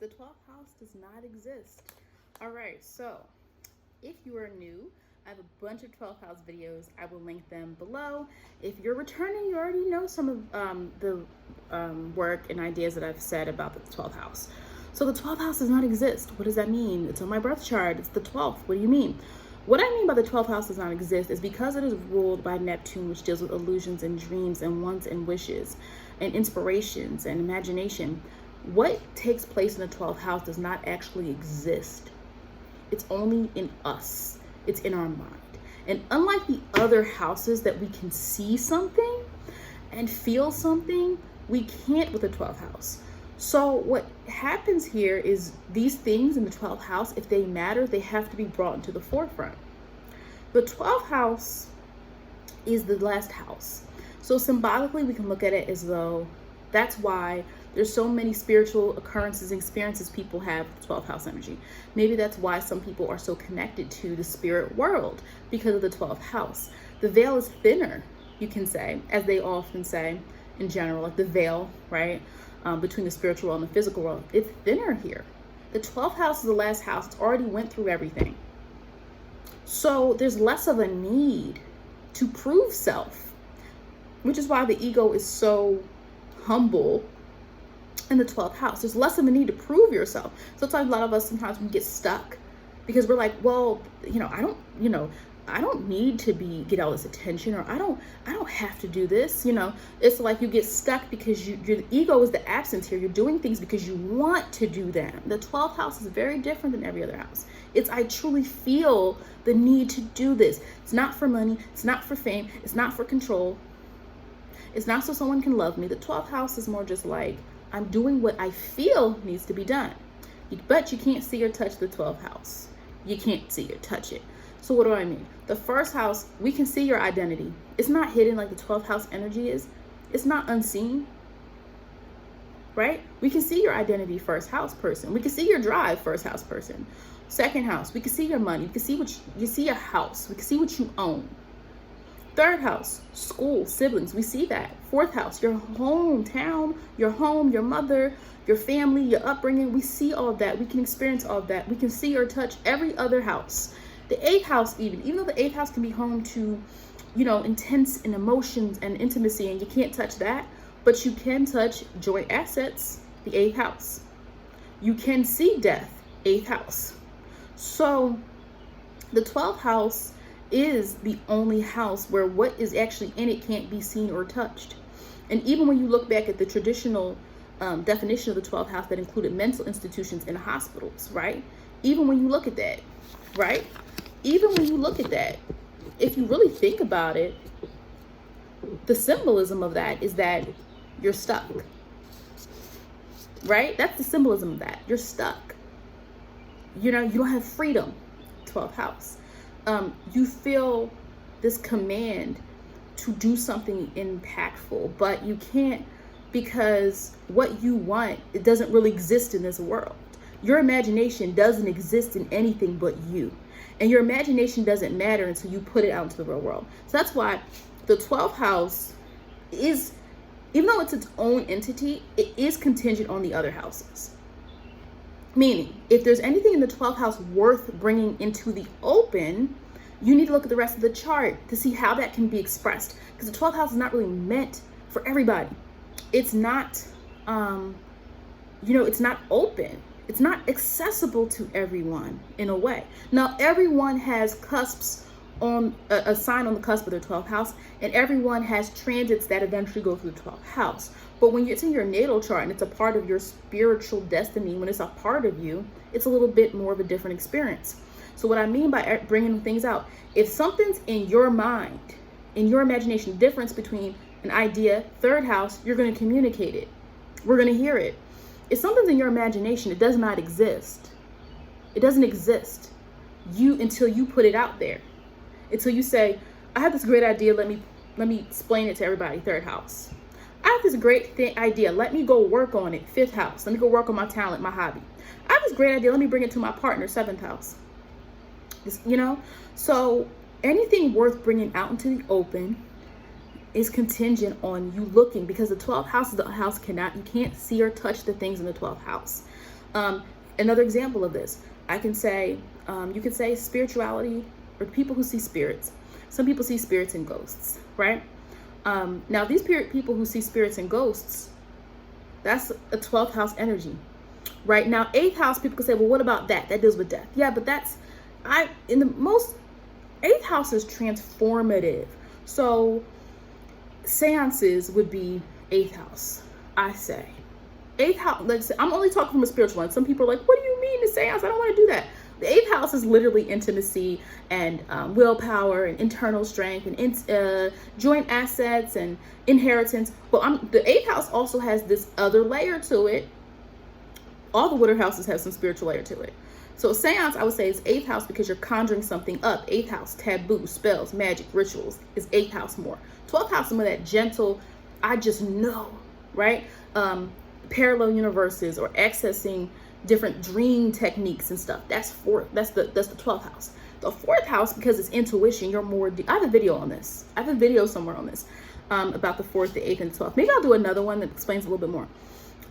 The 12th house does not exist. All right, so if you are new, I have a bunch of 12th house videos. I will link them below. If you're returning, you already know some of the work and ideas that I've said about the 12th house. So the 12th house does not exist. What does that mean? It's on my birth chart. It's the 12th. What do you mean? What I mean by the 12th house does not exist is because it is ruled by Neptune, which deals with illusions and dreams and wants and wishes and inspirations and imagination. What takes place in the 12th house does not actually exist. It's only in us. It's in our mind. And unlike the other houses that we can see something and feel something, we can't with the 12th house. So what happens here is these things in the 12th house, if they matter, they have to be brought into the forefront. The 12th house is the last house. So symbolically, we can look at it as though that's why there's so many spiritual occurrences and experiences people have with 12th house energy. Maybe that's why some people are so connected to the spirit world, because of the 12th house. The veil is thinner, you can say, as they often say in general, like the veil, right? Between the spiritual world and the physical world. It's thinner here. The 12th house is the last house. It's already went through everything. So there's less of a need to prove self, which is why the ego is so humble in the 12th house. There's less of a need to prove yourself. So it's like a lot of us sometimes we get stuck because we're like, well, I don't need to get all this attention, or I don't have to do this. It's like you get stuck because your ego is the absence here. You're doing things because you want to do them. The 12th house is very different than every other house. It's I truly feel the need to do this. It's not for money. It's not for fame. It's not for control. It's not so someone can love me. The 12th house is more just like, I'm doing what I feel needs to be done. But you can't see or touch the 12th house. You can't see or touch it. So what do I mean? The first house, we can see your identity. It's not hidden like the 12th house energy is. It's not unseen, right? We can see your identity, first house person. We can see your drive, first house person. Second house, we can see your money. We can see you see your house. We can see what you own. Third house, school, siblings, we see that. Fourth house, your hometown, your home, your mother, your family, your upbringing. We see all of that. We can experience all of that. We can see or touch every other house. The 8th house, even though the 8th house can be home to, intense and emotions and intimacy, and you can't touch that, but you can touch joint assets, the 8th house. You can see death, 8th house. So the 12th house is the only house where what is actually in it can't be seen or touched. And even when you look back at the traditional definition of the 12th house that included mental institutions and hospitals, right? Even when you look at that, right? Even when you look at that, if you really think about it, the symbolism of that is that you're stuck, right? That's the symbolism of that. You're stuck. You don't have freedom, 12th house. You feel this command to do something impactful, but you can't because what you want, it doesn't really exist in this world. Your imagination doesn't exist in anything but you. And your imagination doesn't matter until you put it out into the real world. So that's why the 12th house is, even though it's its own entity, it is contingent on the other houses. Meaning, if there's anything in the 12th house worth bringing into the open, you need to look at the rest of the chart to see how that can be expressed. Because the 12th house is not really meant for everybody. It's not, it's not open. It's not accessible to everyone in a way. Now, everyone has cusps on a sign on the cusp of their 12th house, and everyone has transits that eventually go through the 12th house. But when it's in your natal chart and it's a part of your spiritual destiny, when it's a part of you, it's a little bit more of a different experience. So what I mean by bringing things out, if something's in your mind, in your imagination, difference between an idea, third house, you're going to communicate it. We're going to hear it. If something's in your imagination, it does not exist. It doesn't exist until you put it out there. Until you say, I have this great idea. Let me explain it to everybody. Third house. I have this great idea. Let me go work on it. 5th house. Let me go work on my talent, my hobby. I have this great idea. Let me bring it to my partner. 7th house. So anything worth bringing out into the open is contingent on you looking, because the 12th house is the house you can't see or touch the things in the 12th house. Another example of this, I can say, you could say spirituality, or people who see spirits. Some people see spirits and ghosts, right? Now these people who see spirits and ghosts, that's a 12th house energy, right? Now 8th house people can say, well, what about that? That deals with death. Yeah, but that's, 8th house is transformative. So seances would be 8th house, I say. 8th house, like I said, I'm only talking from a spiritual one. Some people are like, what do you mean the seance? I don't want to do that. The 8th house is literally intimacy and willpower and internal strength and joint assets and inheritance. But the 8th house also has this other layer to it. All the water houses have some spiritual layer to it. So a seance, I would say, is 8th house because you're conjuring something up. 8th house, taboo, spells, magic, rituals is 8th house more. 12th house is more that gentle, I just know, right? Parallel universes or accessing different dream techniques and stuff. That's the 12th house. The 4th house, because it's intuition, you're more I have a video on this. I have a video somewhere on this about the 4th, the 8th, and the 12th. Maybe I'll do another one that explains a little bit more.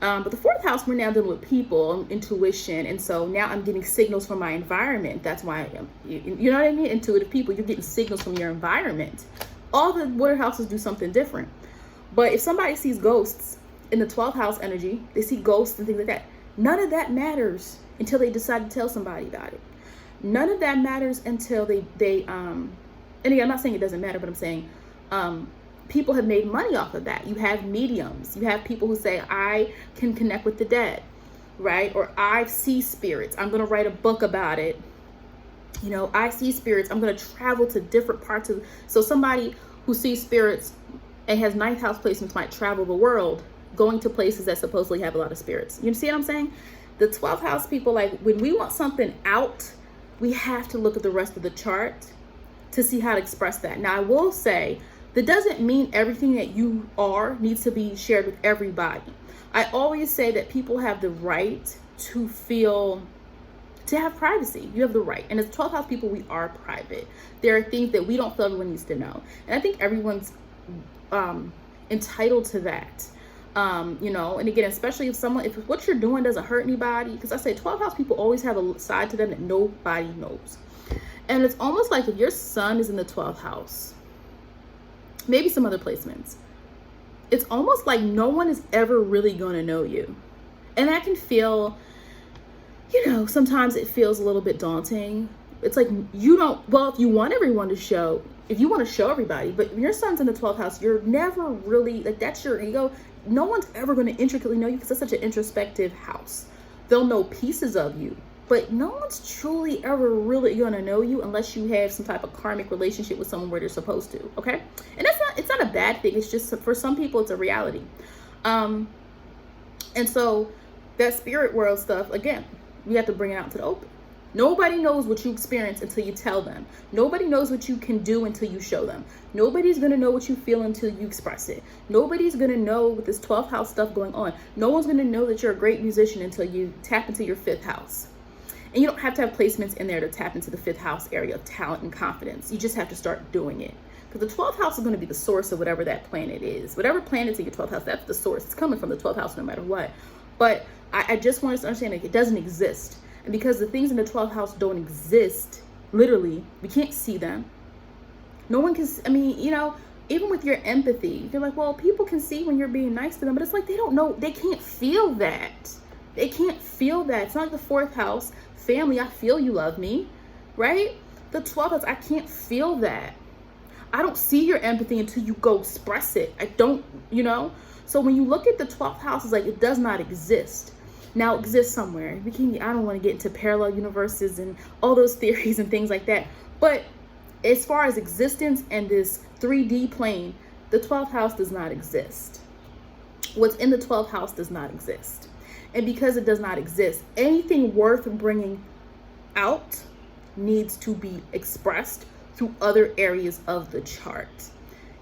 But the 4th house, we're now dealing with people, intuition, and so now I'm getting signals from my environment. That's why I am, you know what I mean? Intuitive people, you're getting signals from your environment. All the water houses do something different. But if somebody sees ghosts in the 12th house energy, they see ghosts and things like that, none of that matters until they decide to tell somebody about it. None of that matters until they and again, I'm not saying it doesn't matter, but I'm saying people have made money off of that. You have mediums. You have people who say, I can connect with the dead, right? Or I see spirits. I'm going to write a book about it. You know, I see spirits. I'm going to travel to different parts of, so somebody who sees spirits and has 9th house placements might travel the world, going to places that supposedly have a lot of spirits. You see what I'm saying? The 12th house people, like when we want something out, we have to look at the rest of the chart to see how to express that. Now, I will say that doesn't mean everything that you are needs to be shared with everybody. I always say that people have the right to have privacy. You have the right. And as 12th house people, we are private. There are things that we don't feel everyone needs to know. And I think everyone's entitled to that. You know, and again, especially if what you're doing doesn't hurt anybody, because I say 12th house people always have a side to them that nobody knows. And it's almost like if your sun is in the 12th house, maybe some other placements, it's almost like no one is ever really going to know you. And that can feel, you know, sometimes it feels a little bit daunting. It's like if you want everyone to show, if you want to show everybody, but when your sun's in the 12th house, you're never really, like, that's your ego. No one's ever going to intricately know you because it's such an introspective house. They'll know pieces of you, but no one's truly ever really going to know you unless you have some type of karmic relationship with someone where they're supposed to. Okay. And it's not a bad thing. It's just, for some people, it's a reality. And so that spirit world stuff, again, we have to bring it out to the open. Nobody knows what you experience until you tell them. Nobody knows what you can do until you show them. Nobody's going to know what you feel until you express it. Nobody's going to know with this 12th house stuff going on. No one's going to know that you're a great musician until you tap into your 5th house. And you don't have to have placements in there to tap into the 5th house area of talent and confidence. You just have to start doing it. Because the 12th house is going to be the source of whatever that planet is. Whatever planet's in your 12th house, that's the source. It's coming from the 12th house no matter what. But I just want us to understand that it doesn't exist. And because the things in the 12th house don't exist, literally, we can't see them. No one can, I mean, you know, even with your empathy, you're like, well, people can see when you're being nice to them, but it's like they don't know, they can't feel that. They can't feel that. It's not like the 4th house, family, I feel you love me, right? The 12th house, I can't feel that. I don't see your empathy until you go express it. I don't, you know? So when you look at the 12th house, it's like it does not exist. Now it exists somewhere. I don't want to get into parallel universes and all those theories and things like that. But as far as existence and this 3D plane, the 12th house does not exist. What's in the 12th house does not exist. And because it does not exist, anything worth bringing out needs to be expressed through other areas of the chart.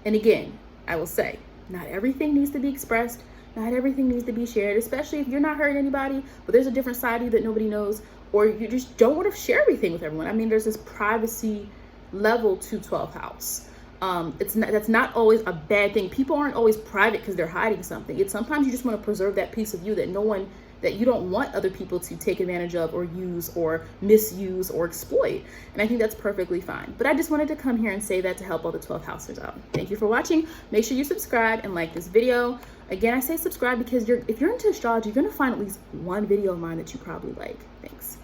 And again, I will say, not everything needs to be expressed. Not everything needs to be shared, especially if you're not hurting anybody, but there's a different side of you that nobody knows, or you just don't want to share everything with everyone. I mean, there's this privacy level to 12th house. That's not always a bad thing. People aren't always private because they're hiding something. It's sometimes you just want to preserve that piece of you that that you don't want other people to take advantage of or use or misuse or exploit. And I think that's perfectly fine. But I just wanted to come here and say that to help all the 12th housers out. Thank you for watching. Make sure you subscribe and like this video. Again, I say subscribe because if you're into astrology, you're gonna find at least one video of mine that you probably like. Thanks.